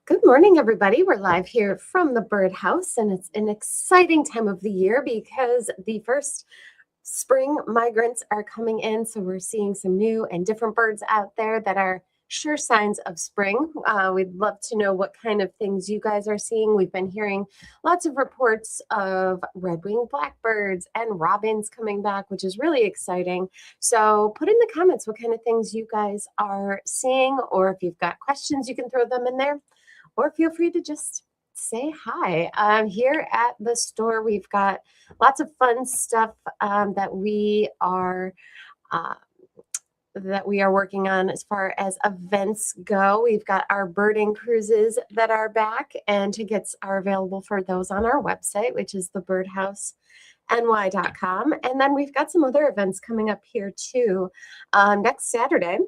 Good morning, everybody. We're live here from the birdhouse, and it's an exciting time of the year because the first spring migrants are coming in. So we're seeing some new and different birds out there that are sure signs of spring. We'd love to know what kind of things you guys are seeing. We've been hearing lots of reports of red-winged blackbirds and robins coming back, which is really exciting. So put in the comments what kind of things you guys are seeing, or if you've got questions, you can throw them in there, or feel free to just say hi. Here at the store, we've got lots of fun stuff that we are uh, working on as far as events go. We've got our birding cruises that are back, and tickets are available for those on our website, which is thebirdhouseny.com. And then we've got some other events coming up here too. Next Saturday,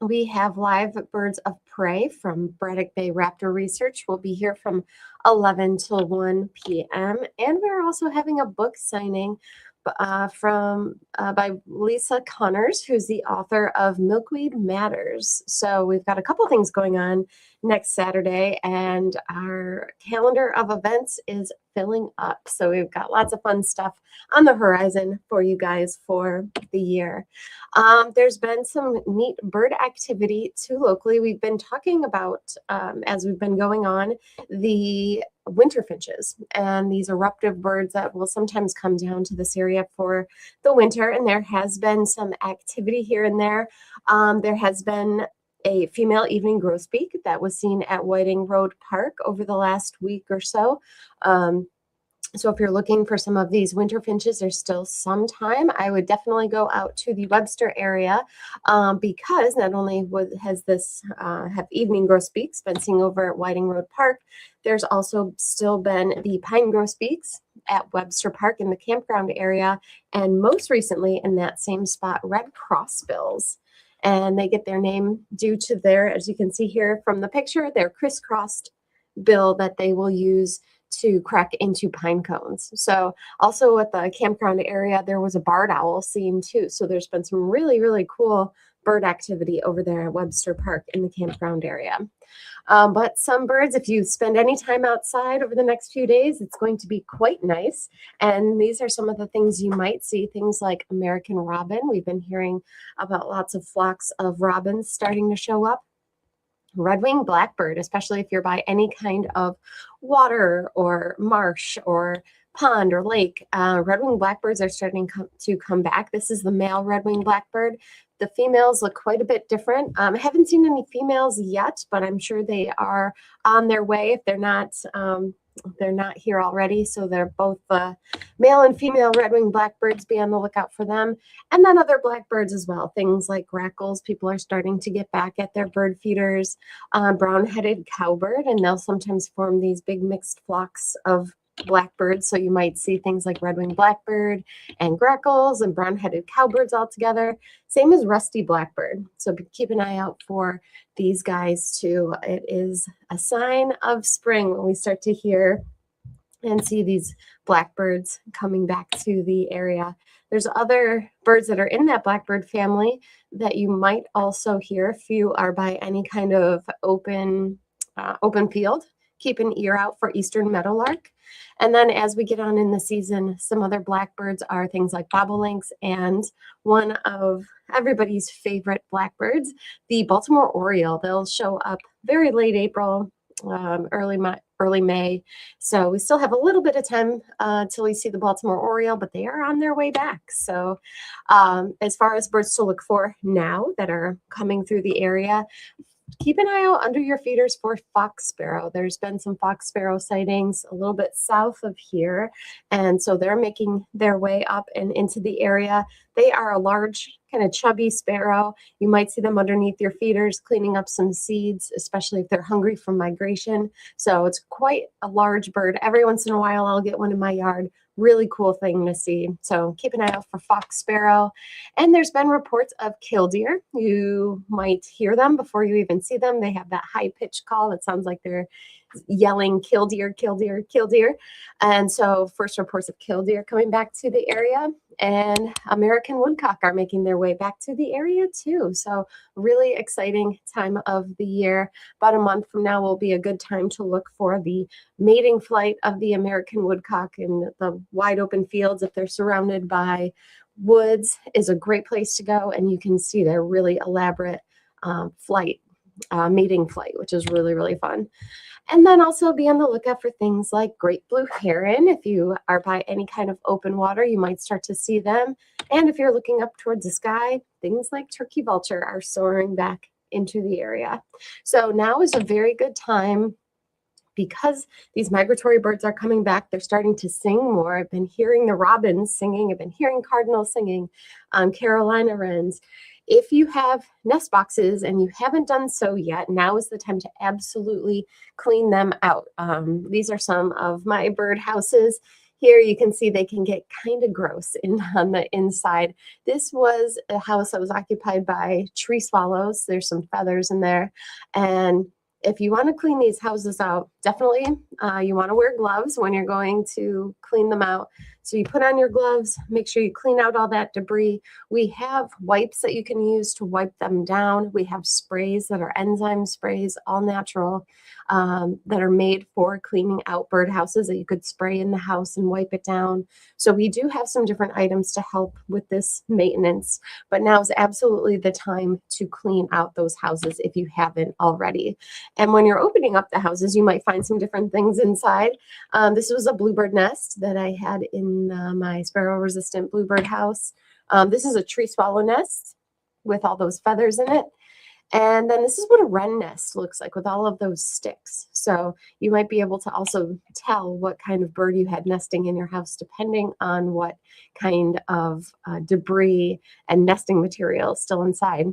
we have live birds of prey from Braddock Bay Raptor Research. We'll be here from 11 till 1 p.m. And we're also having a book signing by Lisa Connors, who's the author of Milkweed Matters. So we've got a couple things going on next Saturday, and our calendar of events is filling up. So we've got lots of fun stuff on the horizon for you guys for the year. There's been some neat bird activity too locally. We've been talking about, as we've been going on, the winter finches and these eruptive birds that will sometimes come down to this area for the winter, and there has been some activity here and there. There has been a female evening grosbeak that was seen at Whiting Road Park over the last week or so. So if you're looking for some of these winter finches, there's still some time. I would definitely go out to the Webster area because not only has this have evening grosbeaks been seen over at Whiting Road Park, there's also still been the pine grosbeaks at Webster Park in the campground area, and most recently in that same spot, red crossbills. And they get their name due to their, as you can see here from the picture, their crisscrossed bill that they will use to crack into pine cones. So also at the campground area, there was a barred owl seen too. So there's been some really, really cool bird activity over there at Webster Park in the campground area. But some birds, if you spend any time outside over the next few days, it's going to be quite nice. And these are some of the things you might see, things like American robin. We've been hearing about lots of flocks of robins starting to show up. Red-winged blackbird, especially if you're by any kind of water or marsh or pond or lake. Red-winged blackbirds are starting to come back. This is the male red-winged blackbird. The females look quite a bit different. I haven't seen any females yet, but I'm sure they are on their way if they're not here already. So they're both male and female red-winged blackbirds. Be on the lookout for them. And then other blackbirds as well. Things like grackles. People are starting to get back at their bird feeders. Brown-headed cowbird, and they'll sometimes form these big mixed flocks of blackbirds. So you might see things like red-winged blackbird and grackles and brown-headed cowbirds all together. Same as rusty blackbird. So keep an eye out for these guys too. It is a sign of spring when we start to hear and see these blackbirds coming back to the area. There's other birds that are in that blackbird family that you might also hear if you are by any kind of open field. Keep an ear out for eastern meadowlark. And then as we get on in the season, some other blackbirds are things like bobolinks and one of everybody's favorite blackbirds, the Baltimore oriole. They'll show up very late April, early May. So we still have a little bit of time till we see the Baltimore oriole, but they are on their way back. So as far as birds to look for now that are coming through the area, keep an eye out under your feeders for fox sparrow. There's been some fox sparrow sightings a little bit south of here, and so they're making their way up and into the area. They are a large, kind of chubby sparrow. You might see them underneath your feeders cleaning up some seeds, especially if they're hungry from migration. So it's quite a large bird. Every once in a while, I'll get one in my yard. Really cool thing to see. So keep an eye out for fox sparrow. And there's been reports of killdeer. You might hear them before you even see them. They have that high-pitched call. It sounds like they're yelling, kill deer, kill deer, kill deer. And so first reports of killdeer coming back to the area, and American woodcock are making their way back to the area too. So really exciting time of the year. About a month from now will be a good time to look for the mating flight of the American woodcock in the wide open fields. If they're surrounded by woods, is a great place to go, and you can see their really elaborate flight, mating flight, which is really, really fun. And then also be on the lookout for things like great blue heron. If you are by any kind of open water, you might start to see them. And if you're looking up towards the sky, things like turkey vulture are soaring back into the area. So now is a very good time because these migratory birds are coming back. They're starting to sing more. I've been hearing the robins singing. I've been hearing cardinals singing, Carolina wrens. If you have nest boxes and you haven't done so yet, now is the time to absolutely clean them out. These are some of my bird houses. Here you can see they can get kind of gross on the inside. This was a house that was occupied by tree swallows. There's some feathers in there. And if you want to clean these houses out, definitely you want to wear gloves when you're going to clean them out. So you put on your gloves, make sure you clean out all that debris. We have wipes that you can use to wipe them down. We have sprays that are enzyme sprays, all natural, that are made for cleaning out birdhouses that you could spray in the house and wipe it down. So we do have some different items to help with this maintenance, but now is absolutely the time to clean out those houses if you haven't already. And when you're opening up the houses, you might find some different things inside. This was a bluebird nest that I had in my sparrow-resistant bluebird house. This is a tree swallow nest with all those feathers in it. And then this is what a wren nest looks like with all of those sticks. So you might be able to also tell what kind of bird you had nesting in your house, depending on what kind of debris and nesting material is still inside.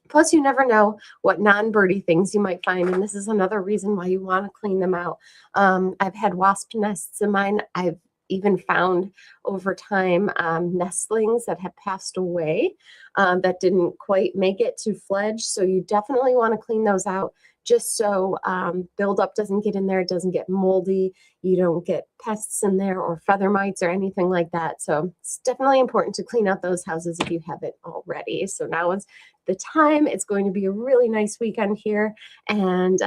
Plus, you never know what non-birdie things you might find, and this is another reason why you want to clean them out. I've had wasp nests in mine. I've even found over time nestlings that have passed away that didn't quite make it to fledge. So you definitely want to clean those out just so buildup doesn't get in there, it doesn't get moldy, you don't get pests in there or feather mites or anything like that. So it's definitely important to clean out those houses if you haven't already. So now is the time. It's going to be a really nice weekend here, and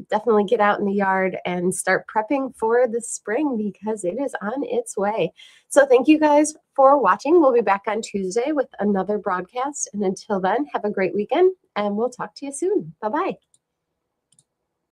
definitely get out in the yard and start prepping for the spring because it is on its way. So thank you guys for watching. We'll be back on Tuesday with another broadcast, and until then, have a great weekend, and we'll talk to you soon. Bye-bye.